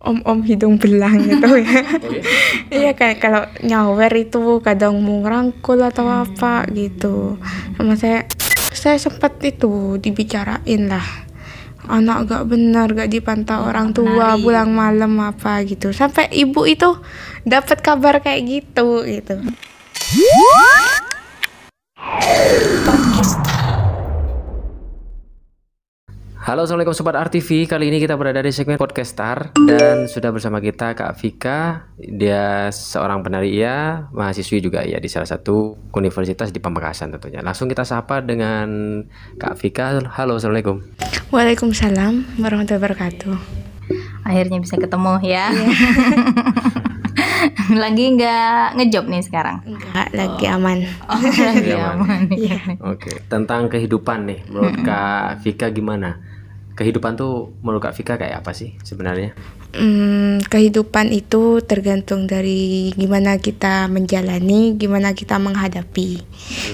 om hidung belang gitu ya. Oh ya? Iya, kayak kalau nyawer itu kadang mau ngerangkul atau apa gitu. Sama saya sempat itu dibicarain lah, anak gak benar, gak dipantau orang tua, pulang malam apa gitu. Sampai ibu itu dapat kabar kayak gitu. Halo, assalamualaikum Sobat RTV. Kali ini kita berada di segmen Podcast Star dan sudah bersama kita Kak Vika. Dia seorang penari mahasiswi juga ya di salah satu universitas di Pamekasan tentunya. Langsung kita sapa dengan Kak Vika. Halo, assalamualaikum. Waalaikumsalam warahmatullahi wabarakatuh. Akhirnya bisa ketemu ya. Lagi nggak ngejob nih sekarang? Enggak, lagi aman. Lagi aman. Oke, tentang kehidupan nih, menurut Kak Vika gimana? Kehidupan tuh menurut Kak Vika kayak apa sih sebenarnya? Kehidupan itu tergantung dari gimana kita menjalani, gimana kita menghadapi.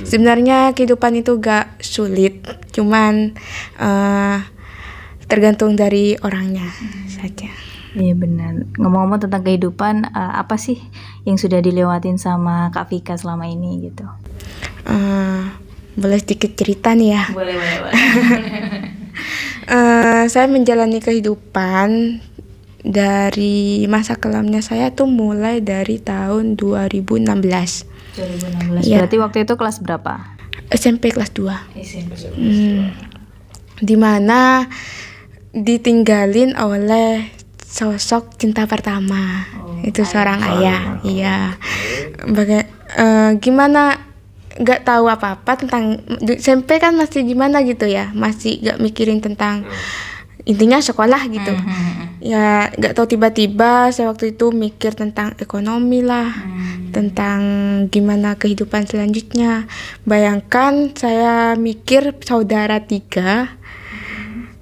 Sebenarnya kehidupan itu gak sulit, cuman tergantung dari orangnya saja. Iya benar. Ngomong-ngomong tentang kehidupan, apa sih yang sudah dilewatin sama Kak Vika selama ini gitu? Boleh sedikit cerita nih ya? Boleh. Saya menjalani kehidupan dari masa kelamnya saya tuh mulai dari tahun 2016. 2016. Ya. Berarti waktu itu kelas berapa? SMP kelas 2. SMP. Dimana ditinggalin oleh sosok cinta pertama. Itu seorang ayah. Iya. Gimana gak tahu apa-apa tentang SMP kan, masih gimana gitu ya, masih gak mikirin tentang intinya sekolah gitu. Ya gak tahu, tiba-tiba saya waktu itu mikir tentang ekonomi lah, tentang gimana kehidupan selanjutnya. Bayangkan saya mikir saudara 3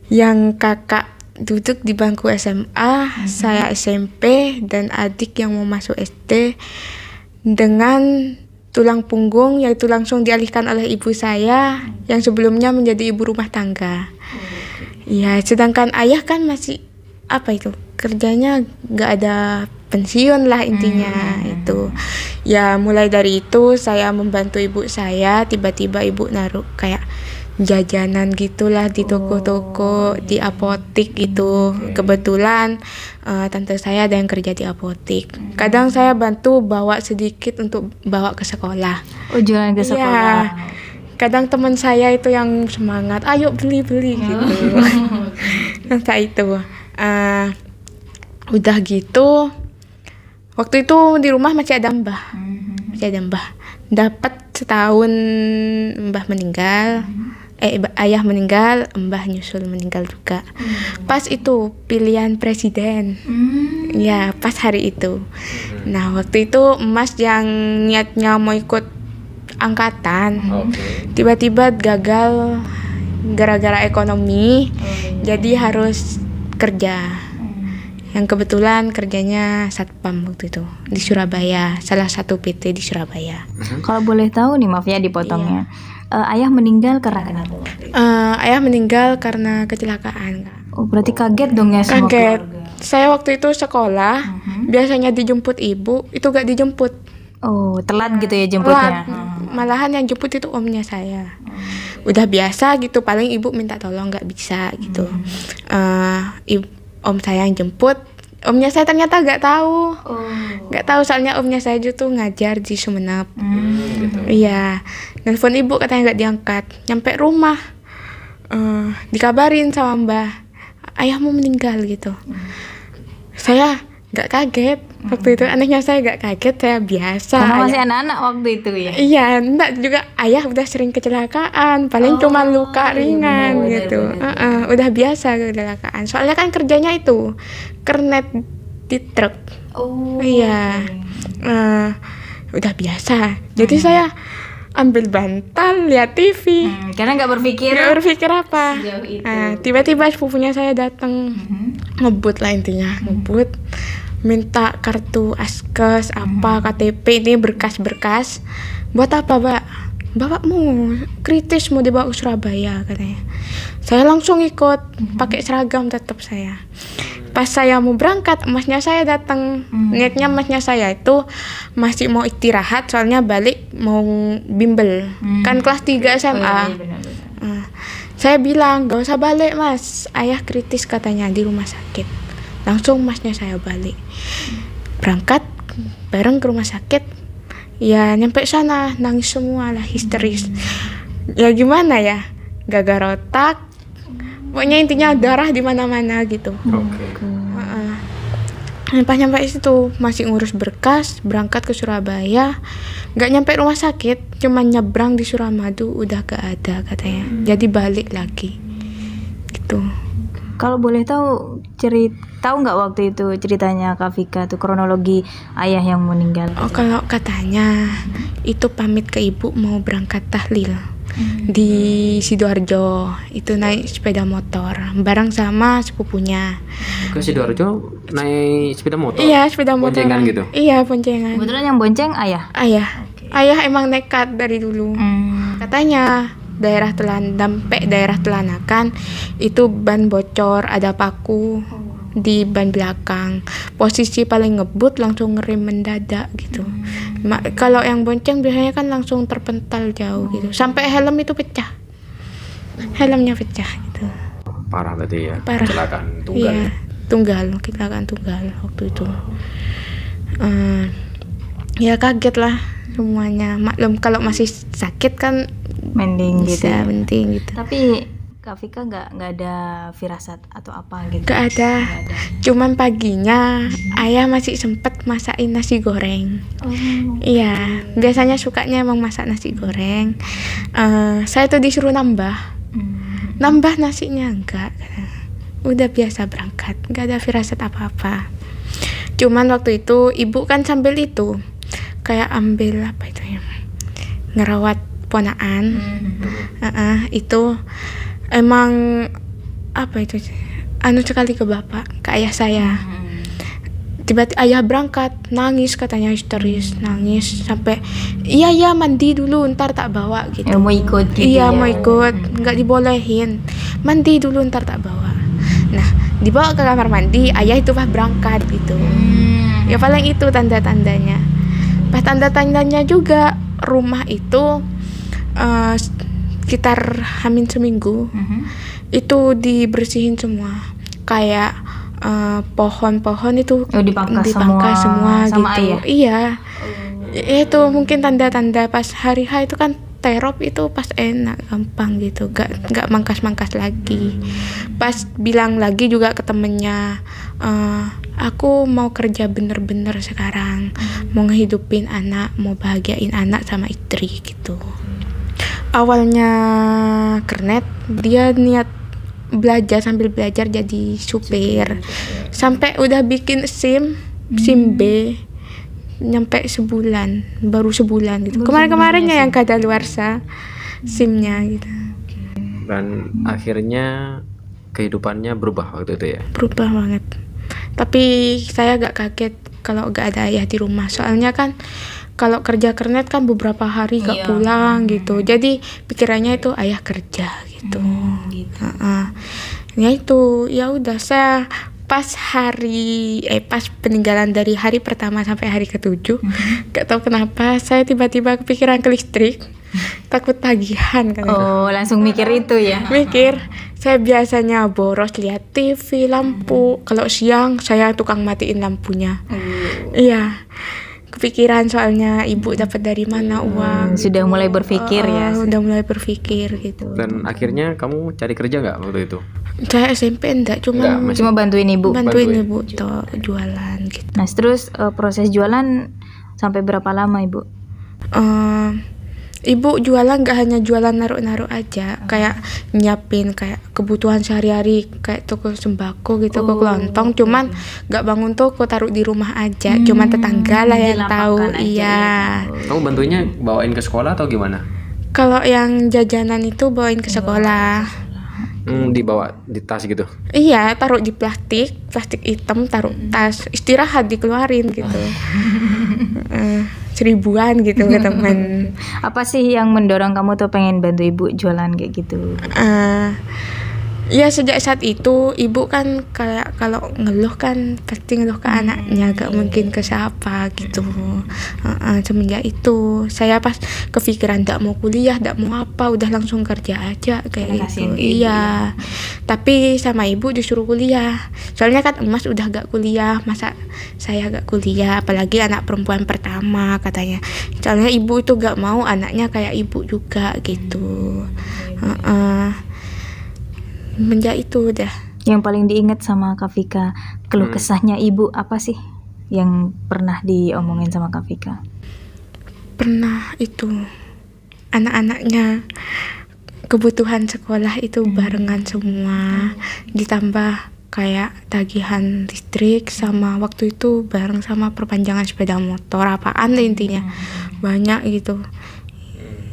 yang kakak duduk di bangku SMA, saya SMP, dan adik yang mau masuk SD dengan tulang punggung yaitu langsung dialihkan oleh ibu saya yang sebelumnya menjadi ibu rumah tangga. Ya, sedangkan ayah kan masih kerjanya nggak ada pensiun lah intinya itu. Ya mulai dari itu saya membantu ibu saya, tiba-tiba ibu naruh kayak jajanan gitulah di toko-toko, di apotik gitu. Kebetulan tante saya ada yang kerja di apotik. Kadang saya bantu bawa sedikit untuk bawa ke sekolah. Oh, jualan ke sekolah. Ya, kadang teman saya itu yang semangat, ayo beli gitu. Nah itu udah gitu, waktu itu di rumah masih ada mbah. Dapat setahun mbah meninggal. Ayah meninggal, mbah nyusul meninggal juga. Pas itu pilihan presiden. Ya, pas hari itu. Nah, waktu itu Mas yang niatnya mau ikut angkatan, tiba-tiba gagal gara-gara ekonomi. Jadi harus kerja. Yang kebetulan kerjanya satpam waktu itu di Surabaya, salah satu PT di Surabaya. Kalau boleh tahu nih, maaf ya dipotongnya. Ayah meninggal karena kenapa? Ayah meninggal karena kecelakaan. Oh, berarti kaget dong ya semua Kaget. keluarga. Saya waktu itu sekolah, biasanya dijemput ibu, itu gak dijemput. Oh, telat gitu ya jemputnya. Malahan yang jemput itu omnya saya. Udah biasa gitu, paling ibu minta tolong gak bisa gitu. Om saya yang jemput, omnya saya ternyata gak tahu. Gak tahu soalnya omnya saya tuh ngajar di Sumenep. Iya, nelfon ibu katanya gak diangkat. Nyampe rumah, dikabarin sama mbah, ayahmu meninggal gitu. Saya gak kaget waktu itu, anehnya saya gak kaget, saya biasa. Karena masih anak-anak waktu itu ya? Iya, enggak juga, ayah udah sering kecelakaan, paling cuma luka ringan gitu. Udah biasa kecelakaan, soalnya kan kerjanya itu kernet di truk. Iya. Udah biasa, jadi saya ambil bantal, lihat TV. Karena nggak berpikir apa. sejauh itu. Tiba-tiba sepupunya saya datang, ngebut lah intinya, minta kartu askes, KTP, ini berkas-berkas. Buat apa, Mbak? Bapakmu kritis mau dibawa ke Surabaya katanya. Saya langsung ikut, pakai seragam tetap saya. Pas saya mau berangkat, masnya saya datang. Niatnya masnya saya itu masih mau istirahat, soalnya balik mau bimbel. Kan kelas 3 SMA. Saya bilang, gak usah balik mas, ayah kritis katanya di rumah sakit. Langsung masnya saya balik. Berangkat bareng ke rumah sakit. Ya nyampe sana nangis semua lah, histeris. Ya gimana ya, gagal otak. Pokoknya intinya darah di mana-mana gitu. Nyampe situ masih ngurus berkas, berangkat ke Surabaya. Gak nyampe rumah sakit, cuma nyebrang di Suramadu udah gak ada katanya. Jadi balik lagi gitu. Kalau boleh tahu tahu nggak waktu itu ceritanya Kak Vika tuh kronologi ayah yang meninggal? Oh, kalau katanya itu pamit ke ibu mau berangkat tahlil di Sidoarjo, itu naik sepeda motor bareng sama sepupunya. Ke Sidoarjo naik sepeda motor? Iya, sepeda motor. Boncengan gitu? Iya, boncengan. Kebetulan yang bonceng ayah? Ayah emang nekat dari dulu. Katanya daerah Telanakan itu ban bocor, ada paku di ban belakang, posisi paling ngebut langsung ngerem mendadak gitu. Kalau yang bonceng biasanya kan langsung terpental jauh gitu, sampai helm itu pecah, helmnya pecah gitu. Parah berarti ya? Parah. Kecelakaan tunggal. Iya, kecelakaan tunggal waktu itu. Ya kaget lah semuanya. Maklum kalau masih sakit kan mending gitu. Bisa penting gitu. Tapi Kak Vika nggak ada firasat atau apa gitu? Gak ada. Cuman paginya ayah masih sempet masakin nasi goreng. Iya, biasanya sukanya emang masak nasi goreng. Saya tuh disuruh nambah nasinya enggak. Udah biasa berangkat, nggak ada firasat apa-apa. Cuman waktu itu ibu kan sambil itu kayak ambil apa itu ya, ngerawat ponaan. Itu emang apa itu sekali ke bapak, ke ayah saya. Tiba-tiba ayah berangkat nangis, katanya histeris, nangis sampai iya mandi dulu ntar tak bawa gitu. Mau ikut gitu? Iya, mau ikut, nggak dibolehin, mandi dulu ntar tak bawa. Nah, dibawa ke kamar mandi, ayah itu pas berangkat gitu. Ya paling itu tanda-tandanya. Pas tanda-tandanya juga rumah itu sekitar hamin seminggu itu dibersihin semua, kayak pohon-pohon itu dipangkas semua sama gitu. ayah? Iya. Itu mungkin tanda-tanda pas hari H itu kan terop itu pas enak gampang gitu, gak mangkas-mangkas lagi. Pas bilang lagi juga ke temennya, aku mau kerja bener-bener sekarang, mau ngehidupin anak, mau bahagiain anak sama istri gitu. Awalnya kernet, dia niat sambil belajar jadi supir. Sampai udah bikin SIM B, nyampe baru sebulan gitu. Kemarin-kemarinnya yang kadaluarsa SIM-nya gitu. Dan akhirnya kehidupannya berubah waktu itu ya? Berubah banget. Tapi saya gak kaget kalau gak ada ayah di rumah. Soalnya kan kalau kerja kernet kan beberapa hari gak pulang gitu. Jadi pikirannya itu ayah kerja gitu. Ya itu, ya udah saya pas peninggalan dari hari pertama sampai hari ke-7, gak tahu kenapa saya tiba-tiba kepikiran ke listrik. Takut tagihan kan. Langsung mikir itu ya? Mikir. Saya biasanya boros lihat TV, lampu. Kalau siang saya tukang matiin lampunya. Iya. Kepikiran soalnya ibu dapat dari mana uang. Sudah mulai berpikir ya? Udah mulai berpikir gitu. Dan akhirnya kamu cari kerja nggak waktu itu? Saya SMP enggak, cuma bantuin ibu? Bantuin ibu tuh jualan gitu. Nah terus proses jualan sampai berapa lama ibu? Ibu jualan gak hanya jualan naruh-naruh aja, kayak nyiapin kayak kebutuhan sehari-hari, kayak toko sembako gitu, toko kelontong, cuman gak bangun toko, taruh di rumah aja, cuman tetangga lah yang tahu. Iya. Kamu bantuinnya bawain ke sekolah atau gimana? Kalau yang jajanan itu bawain ke sekolah. Dibawa di tas gitu? Iya, taruh di plastik hitam, taruh tas, istirahat dikeluarin gitu. 1000-an gitu ke temen. Apa sih yang mendorong kamu tuh pengen bantu ibu jualan kayak gitu? Ya sejak saat itu ibu kan kayak kalau ngeluh kan pasti ngeluh ke anaknya, gak mungkin ke siapa gitu. Semenjak itu saya pas kepikiran gak mau kuliah, gak mau apa, udah langsung kerja aja kayak gitu. Iya. Tapi sama ibu disuruh kuliah. Soalnya kan emas udah gak kuliah, masa saya gak kuliah, apalagi anak perempuan pertama katanya. Soalnya ibu itu gak mau anaknya kayak ibu juga gitu. Menjak itu udah. Yang paling diingat sama Kak Vika, keluh kesahnya ibu apa sih yang pernah diomongin sama Kak Vika? Pernah itu anak-anaknya kebutuhan sekolah itu barengan semua, ditambah kayak tagihan listrik sama waktu itu bareng sama perpanjangan sepeda motor, apaan deh intinya banyak gitu.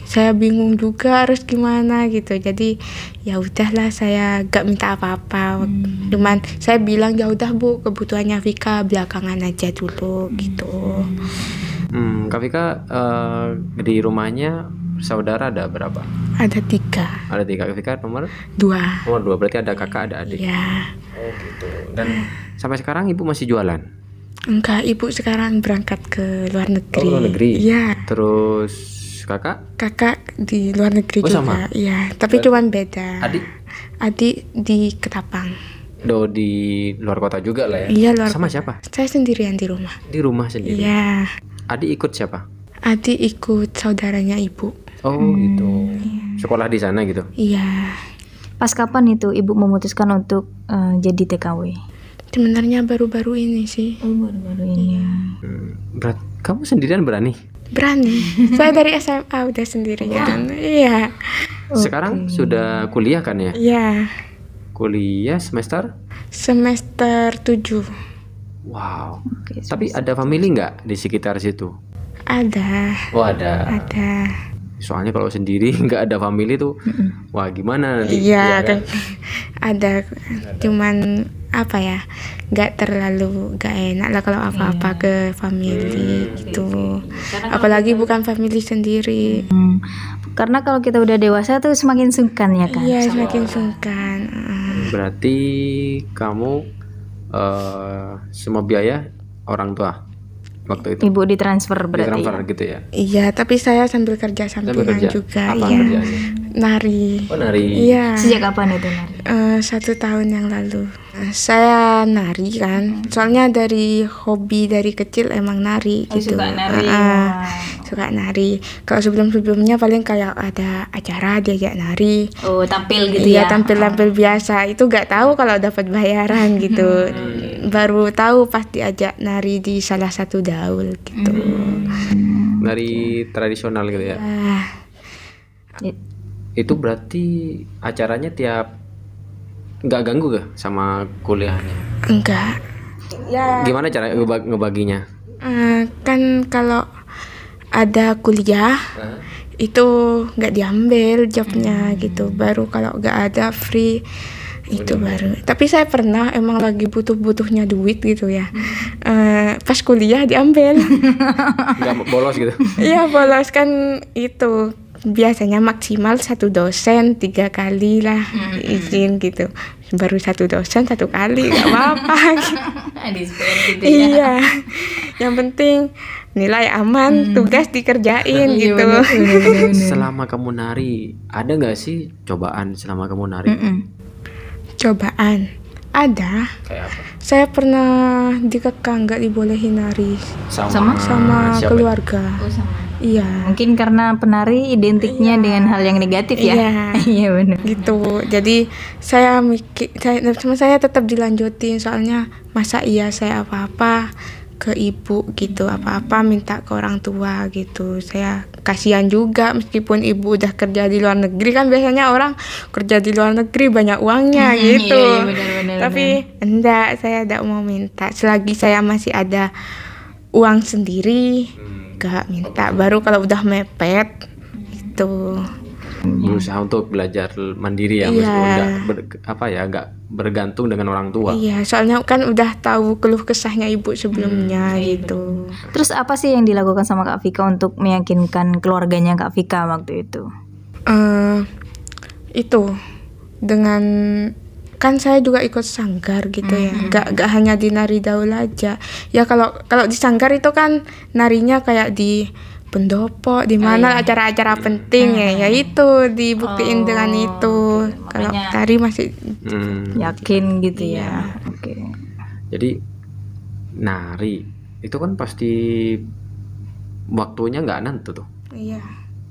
Saya bingung juga harus gimana gitu, jadi ya udahlah saya gak minta apa-apa. Cuman saya bilang ya udah Bu, kebutuhannya Vika belakangan aja dulu gitu. Kak Vika di rumahnya saudara ada berapa? Ada 3. Ada 3. Kak Vika nomor 2. Nomor 2, berarti ada kakak, ada adik. Ya. Oh gitu. Dan sampai sekarang ibu masih jualan? Enggak, ibu sekarang berangkat ke luar negeri. Oh, luar negeri. Iya. Terus kakak di luar negeri juga. Sama? Iya, tapi cuman beda. Adik di Ketapang. Di luar kota juga lah ya? Iya, luar sama kota. Siapa? Saya sendirian di rumah. Di rumah sendiri? Iya. Adik ikut siapa? Adik ikut saudaranya ibu. Oh gitu. Sekolah di sana gitu? Iya. Pas kapan itu ibu memutuskan untuk jadi TKW? Sebenarnya baru-baru ini sih. Oh, baru-baru ini. Kamu sendirian berani? Berani. Saya dari SMA udah sendirian. Iya. Sekarang sudah kuliah kan ya? Iya. Kuliah semester 7. Wow. Tapi ada family nggak di sekitar situ? Ada. Oh ada. Ada. Soalnya kalau sendiri nggak ada family tuh, wah gimana nanti? Iya kan? Ada. Cuman apa ya? Nggak terlalu nggak enak lah kalau apa-apa ke family gitu. Apalagi bukan family sendiri. Karena kalau kita udah dewasa tuh semakin sungkan ya kan? Iya, semakin sungkan. Berarti kamu semua biaya orang tua waktu itu? Ibu ditransfer berarti? Ditransfer gitu ya? Iya, tapi saya sambil kerja sampingan juga. Apa ya. kerjanya? Nari. Oh nari. Iya. Sejak kapan itu nari? 1 tahun yang lalu. Saya nari kan, soalnya dari hobi dari kecil emang nari gitu. Suka nari. Suka nari. Kalau sebelum-sebelumnya paling kayak ada acara diajak nari. Oh, tampil gitu ya? Iya, tampil-tampil biasa. Itu gak tahu kalau dapat bayaran gitu. Baru tahu pas diajak nari di salah satu daul gitu. Nari tradisional gitu ya? Itu berarti acaranya nggak ganggu gak sama kuliahnya? Enggak. Ya. Gimana cara ngebaginya? Kan kalau ada kuliah itu nggak diambil jobnya gitu. Baru kalau nggak ada free itu baru. Tapi saya pernah emang lagi butuhnya duit gitu ya. Pas kuliah diambil. Nggak bolos gitu? Iya bolos kan itu. Biasanya maksimal 1 dosen 3 kali lah izin gitu. Baru 1 dosen 1 kali gak apa-apa gitu. Iya. Yang penting nilai aman, tugas dikerjain gitu. Selama kamu nari, ada nggak sih cobaan selama kamu nari? Cobaan ada. Kayak apa? Saya pernah dikekang nggak dibolehin nari sama keluarga. Iya. Mungkin karena penari identiknya dengan hal yang negatif ya. Iya. Iya benar. Gitu. Jadi saya saya tetap dilanjutin, soalnya masa iya saya apa-apa ke ibu gitu, apa-apa minta ke orang tua gitu. Saya kasihan juga meskipun ibu udah kerja di luar negeri, kan biasanya orang kerja di luar negeri banyak uangnya gitu. Iya, Tapi enggak, saya enggak mau minta selagi saya masih ada uang sendiri. Gak minta, baru kalau udah mepet itu berusaha untuk belajar mandiri ya, meskipun nggak bergantung dengan orang tua. Iya, soalnya kan udah tahu keluh kesahnya ibu sebelumnya gitu. Terus apa sih yang dilakukan sama Kak Vika untuk meyakinkan keluarganya Kak Vika waktu itu? Itu dengan kan saya juga ikut sanggar gitu ya, nggak hanya di nari Daul aja ya. Kalau di sanggar itu kan narinya kayak di pendopo, di mana acara-acara penting ya itu dibuktiin dengan itu. Kalau tari masih yakin gitu ya. Oke. Jadi nari itu kan pasti waktunya nggak nentu tuh. Iya.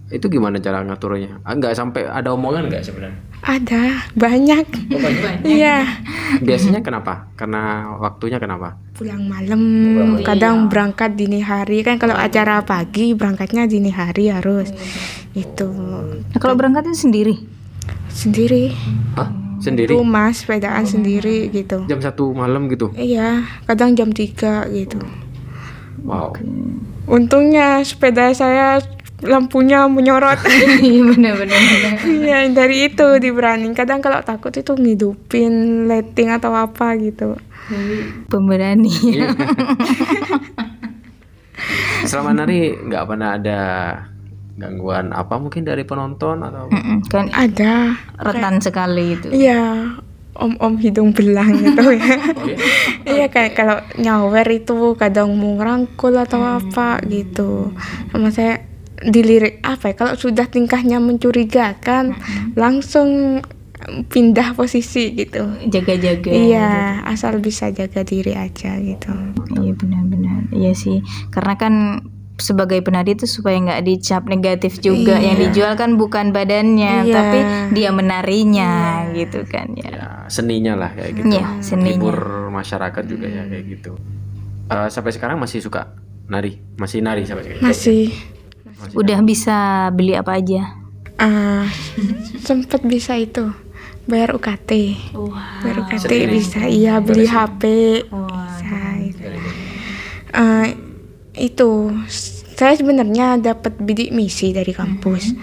Itu gimana cara ngaturnya? Nggak sampai ada omongan nggak sebenarnya? Ada, banyak. Oh, banyak. Iya. Biasanya kenapa? Karena waktunya kenapa? Pulang malam, kadang berangkat dini hari kan. Kalau acara pagi berangkatnya dini hari harus itu. Nah, kalau berangkatnya sendiri? Sendiri. Hah? Sendiri? Rumah sepedaan sendiri gitu. Jam 1 malam gitu? Iya, kadang jam 3 gitu. Wow. Untungnya sepeda saya lampunya menyorot. Bener-bener. Iya, dari itu diberanin. Kadang kalau takut itu ngidupin lighting atau apa gitu. Pemberani. Iya. Selama nari nggak pernah ada gangguan apa mungkin dari penonton atau apa? Kan Ada. rentan sekali itu. Iya, om-om hidung belang gitu ya. Iya, kayak kalau nyawer itu kadang mau ngerangkul atau apa gitu. Sama saya dilirik apa ya, kalau sudah tingkahnya mencurigakan langsung pindah posisi gitu. Jaga-jaga. Iya, asal bisa jaga diri aja gitu. Iya benar-benar. Iya sih. Karena kan sebagai penari itu supaya nggak dicap negatif juga. Iya. Yang dijual kan bukan badannya, Iya. tapi dia menarinya gitu kan ya. ya seninya lah kayak gitu. Iya, seninya. Hibur masyarakat juga ya kayak gitu. Sampai sekarang masih suka nari? Masih nari sampai sekarang? Masih Udah bisa beli apa aja? sempet bisa itu bayar UKT. Bayar UKT Sendiri? bisa, iya beli HP. Wah. Bisa itu. Itu saya sebenarnya dapat bidik misi dari kampus.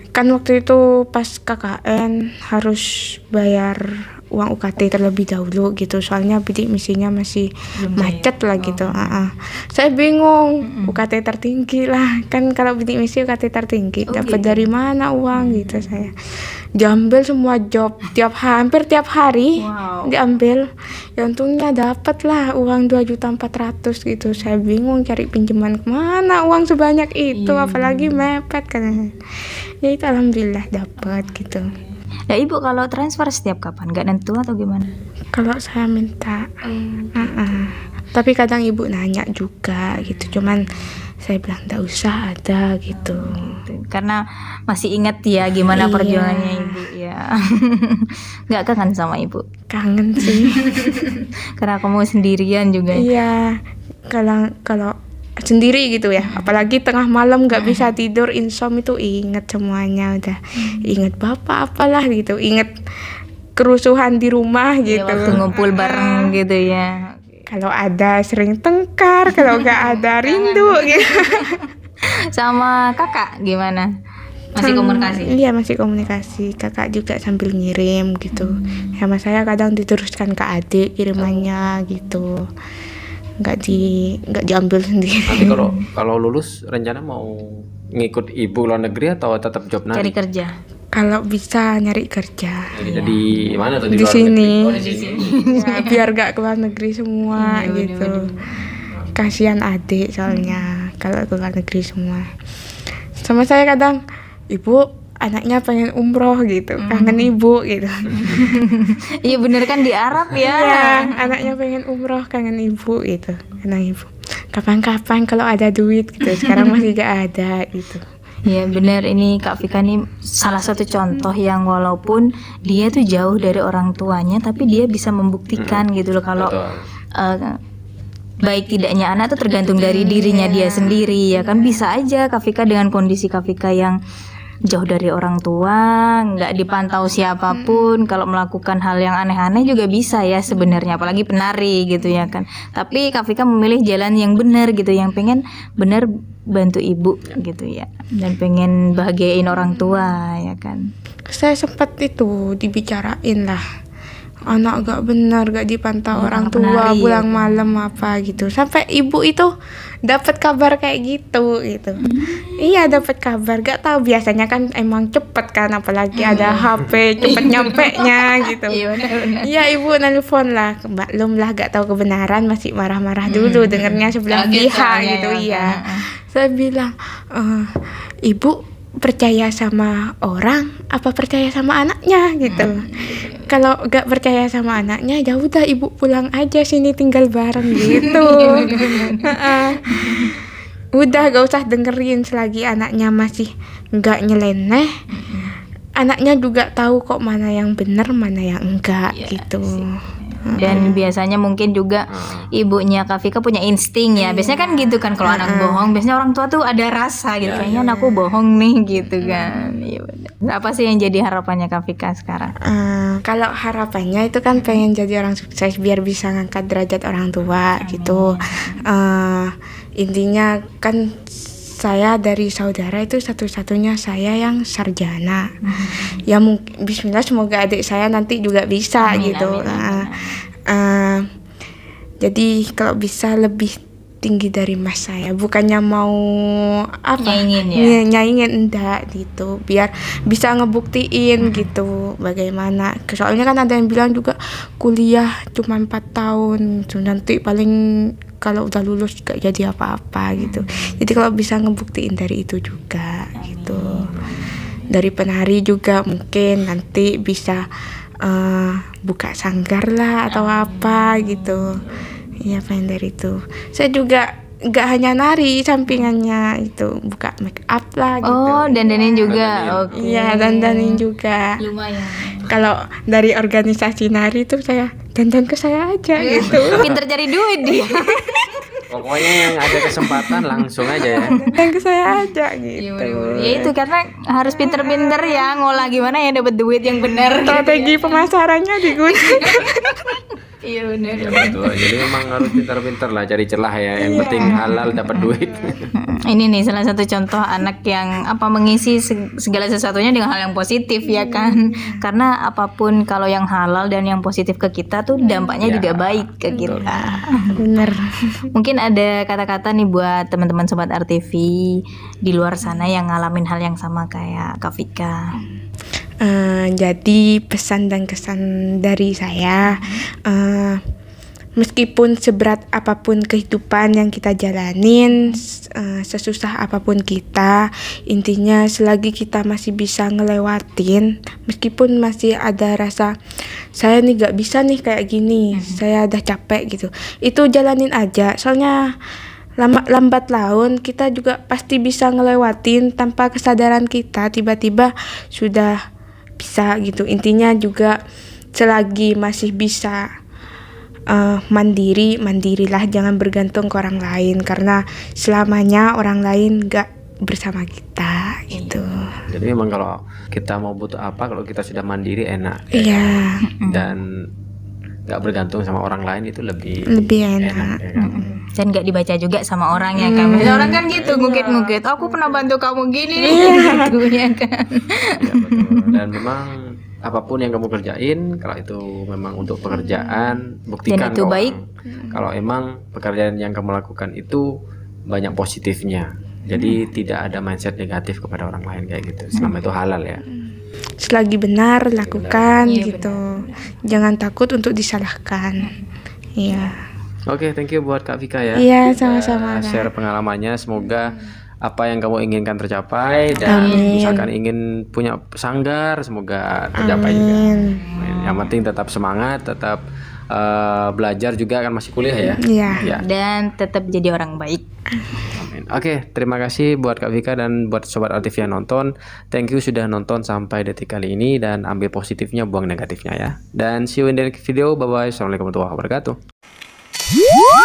Kan waktu itu pas KKN harus bayar uang UKT terlebih dahulu gitu, soalnya bidik misinya masih macet lah gitu. Saya bingung, UKT tertinggi lah kan, kalau bidik misi UKT tertinggi dapat dari mana uang gitu. Saya diambil semua job hampir tiap hari. Wow. Diambil ya, untungnya dapat lah uang 2.400.000 gitu. Saya bingung cari pinjaman kemana uang sebanyak itu, apalagi mepet kan ya. Itu alhamdulillah dapat gitu. Nah ibu kalau transfer setiap kapan? Nggak nentu atau gimana? Kalau saya minta tapi kadang ibu nanya juga gitu, cuman saya bilang nggak usah ada gitu. Karena masih ingat ya gimana perjuangannya ibu ya. Nggak kangen sama ibu? Kangen sih. Karena kamu sendirian juga. Iya, kalau sendiri gitu ya, apalagi tengah malam nggak bisa tidur, insom itu inget semuanya, udah inget bapak apalah gitu, inget kerusuhan di rumah gitu. Ya, waktu ngumpul bareng gitu ya. Kalau ada sering tengkar, kalau nggak ada rindu gitu. Sama kakak gimana? Masih komunikasi? Iya, masih komunikasi. Kakak juga sambil ngirim gitu. Sama saya kadang diteruskan ke adik kirimannya gitu. Nggak diambil sendiri. Nanti kalau lulus rencana mau ngikut ibu luar negeri atau tetap job nari? Cari kerja. Kalau bisa nyari kerja. Jadi mana tuh Di luar sini. negeri? Oh, di sini. Ya, biar gak keluar negeri semua gitu. Kasihan adik soalnya kalau keluar negeri semua. Sama saya kadang, ibu anaknya pengen umroh gitu, kangen ibu gitu. Iya bener kan di Arab ya. Iya, anaknya pengen umroh kangen ibu gitu. Kangen ibu. Kapan-kapan kalau ada duit gitu. Sekarang masih gak ada gitu. Ya benar, ini Kak Vika nih salah satu contoh yang walaupun dia tuh jauh dari orang tuanya tapi dia bisa membuktikan gitu loh kalau baik tidaknya anak tuh tergantung dari dirinya dia sendiri ya kan. Bisa aja Kak Vika dengan kondisi Kak Vika yang jauh dari orang tua, nggak dipantau siapapun, kalau melakukan hal yang aneh-aneh juga bisa ya sebenarnya, apalagi penari gitu ya kan. Tapi Kak Vika memilih jalan yang benar gitu, yang pengen benar bantu ibu gitu ya, dan pengen bahagiain orang tua ya kan. Saya sempat itu dibicarain lah anak gak benar, gak dipantau orang tua, pulang malam apa gitu. Sampai ibu itu dapat kabar kayak gitu. Iya, dapat kabar. Gak tahu, biasanya kan emang cepet kan, apalagi ada HP cepet nyampe nya gitu. Iya, ibu nelpon lah, maklum lah gak tahu kebenaran, masih marah-marah dulu dengernya sebelah pihak gitu. Iya, saya bilang, ibu percaya sama orang apa percaya sama anaknya gitu. Kalau gak percaya sama anaknya, ya udah ibu pulang aja sini tinggal bareng gitu. Udah gak usah dengerin selagi anaknya masih gak nyeleneh. Anaknya juga tahu kok mana yang benar mana yang enggak gitu. Dan biasanya mungkin juga ibunya Kak Vika punya insting ya. Biasanya kan gitu kan, kalau anak bohong biasanya orang tua tuh ada rasa gitu, kayaknya anakku bohong nih gitu kan. Iya benar. Apa sih yang jadi harapannya Kak Vika sekarang? Kalau harapannya itu kan pengen jadi orang sukses biar bisa ngangkat derajat orang tua gitu. Intinya kan saya dari saudara itu satu-satunya saya yang sarjana. Ya mungkin bismillah, semoga adik saya nanti juga bisa gitu. Jadi kalau bisa lebih tinggi dari mas saya, bukannya mau nyaingin enggak gitu, biar bisa ngebuktiin gitu bagaimana. Soalnya kan ada yang bilang juga kuliah cuma 4 tahun gitu, nanti paling kalau udah lulus gak jadi apa-apa gitu. Jadi kalau bisa ngebuktiin dari itu juga gitu. Dari penari juga mungkin nanti bisa buka sanggar lah atau apa gitu. Iya, pengen dari itu. Saya juga gak hanya nari, sampingannya itu buka make up lah gitu. Oh, dandanin juga. Oke. Iya, dandanin juga. Lumayan. Kalau dari organisasi nari itu saya dandan ke saya aja gitu. Pinter cari duit dia. Pokoknya yang ada kesempatan langsung aja ya. Dan ke saya aja gitu. Ya itu karena harus pinter-pinter ya ngolah gimana ya dapat duit yang benar. Strategi pemasarannya digunakan. Iya benar. Ya, betul. Jadi memang harus pintar-pintar lah cari celah ya. Yang penting halal dapat duit. Ini nih salah satu contoh anak yang mengisi segala sesuatunya dengan hal yang positif ya kan. Karena apapun kalau yang halal dan yang positif ke kita tuh dampaknya juga baik ke kita. Bener. Mungkin ada kata-kata nih buat teman-teman sobat RTV di luar sana yang ngalamin hal yang sama kayak Kak Vika. Jadi pesan dan kesan dari saya, meskipun seberat apapun kehidupan yang kita jalanin, sesusah apapun kita, intinya selagi kita masih bisa ngelewatin, meskipun masih ada rasa saya nih gak bisa nih kayak gini, saya udah capek gitu, itu jalanin aja. Soalnya lambat laun kita juga pasti bisa ngelewatin tanpa kesadaran kita, tiba-tiba sudah bisa gitu. Intinya juga selagi masih bisa mandirilah, jangan bergantung ke orang lain, karena selamanya orang lain gak bersama kita gitu. Jadi memang kalau kita mau butuh apa, kalau kita sudah mandiri enak. Iya. Dan gak bergantung sama orang lain itu lebih enak. Ya kan? Dan gak dibaca juga sama orang ya kan. Orang kan gitu ngungkit-ngungkit, aku pernah bantu kamu gini nih gitu ya kan. Ya, betul. Dan memang apapun yang kamu kerjain, kalau itu memang untuk pekerjaan, buktikan dan itu baik. Kalau emang pekerjaan yang kamu lakukan itu banyak positifnya. Jadi tidak ada mindset negatif kepada orang lain kayak gitu. Selama itu halal ya. Selagi benar lakukan gitu. Jangan takut untuk disalahkan. Iya. Oke, thank you buat Kak Vika ya. Iya, sama-sama. Share pengalamannya, semoga apa yang kamu inginkan tercapai, dan misalkan ingin punya sanggar semoga tercapai juga. Yang penting tetap semangat, tetap belajar juga kan, masih kuliah ya. Iya. Dan tetap jadi orang baik. Amin. Oke, terima kasih buat Kak Vika dan buat sobat RTV yang nonton. Thank you sudah nonton sampai detik kali ini, dan ambil positifnya, buang negatifnya ya. Dan see you in the next video. Bye bye. Assalamualaikum warahmatullahi wabarakatuh.